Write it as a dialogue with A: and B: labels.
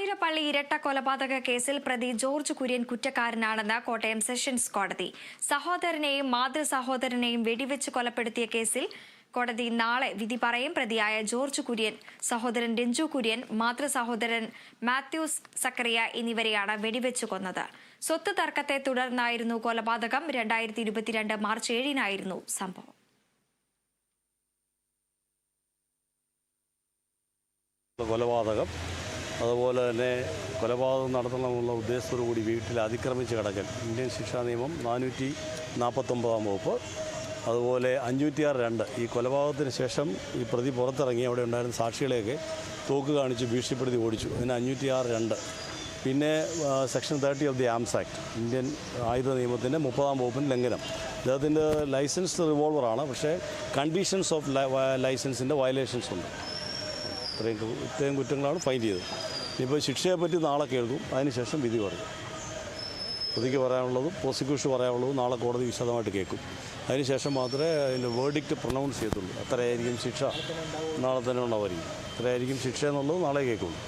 A: കാഞ്ഞിരപ്പള്ളി ഇരട്ട കൊലപാതക കേസിൽ പ്രതി ജോർജ് കുര്യൻ കുറ്റക്കാരനാണെന്ന് കോട്ടയം സെഷൻസ് കോടതി. സഹോദരനെയും മാതൃസഹോദരനെയും വെടിവെച്ച് കൊലപ്പെടുത്തിയ കേസിൽ കോടതി നാളെ വിധി പറയും. പ്രതിയായ ജോർജ് കുര്യൻ, സഹോദരൻ രഞ്ജു കുര്യൻ, മാതൃസഹോദരൻ മാത്യൂസ് സക്കറിയ എന്നിവരെയാണ് വെടിവെച്ച് കൊന്നത്. സ്വത്ത് തർക്കത്തെ തുടർന്നായിരുന്നു കൊലപാതകം. 2022 മാർച്ച് 7-നായിരുന്നു സംഭവം.
B: കൊലപാതകം, അതുപോലെ തന്നെ കൊലപാതകം നടത്തണമെന്നുള്ള ഉദ്ദേശത്തോടുകൂടി വീട്ടിൽ അതിക്രമിച്ച് കിടക്കൽ, ഇന്ത്യൻ ശിക്ഷാ നിയമം 449 വകുപ്പ്, അതുപോലെ 506(2). ഈ കൊലപാതകത്തിന് ശേഷം ഈ പ്രതി പുറത്തിറങ്ങി അവിടെ ഉണ്ടായിരുന്ന സാക്ഷികളെയൊക്കെ തോക്ക് കാണിച്ച് ഭീഷണിപ്പെടുത്തി ഓടിച്ചു. അതിന് 506(2). പിന്നെ section 30 of the arms act, Indian ആയുധ നിയമത്തിൻ്റെ 30-ാം വകുപ്പിന് ലംഘനം. അദ്ദേഹത്തിൻ്റെ ലൈസൻസ്ഡ് റിവോൾവറാണ്, പക്ഷേ കണ്ടീഷൻസ് ഓഫ് ലൈസൻസിൻ്റെ വയലേഷൻസ് ഉണ്ട്. ഇത്രയും കുറ്റങ്ങളാണ് ഫൈൻ ചെയ്തത്. ഇനിയിപ്പോൾ ശിക്ഷയെപ്പറ്റി നാളെ കേൾക്കും, അതിനുശേഷം വിധി പറയും. പ്രതിക്ക് പറയാനുള്ളതും പ്രോസിക്യൂഷൻ പറയാനുള്ളതും നാളെ കോടതി വിശദമായിട്ട് കേൾക്കും. അതിനുശേഷം മാത്രമേ അതിൻ്റെ വേർഡിക്റ്റ് പ്രൊനൗൺസ് ചെയ്യത്തുള്ളൂ. അത്രയായിരിക്കും ശിക്ഷ, നാളെ തന്നെ ഉണ്ടാവുമായിരിക്കും. അത്രയായിരിക്കും ശിക്ഷ എന്നുള്ളത് നാളെ കേൾക്കുള്ളൂ.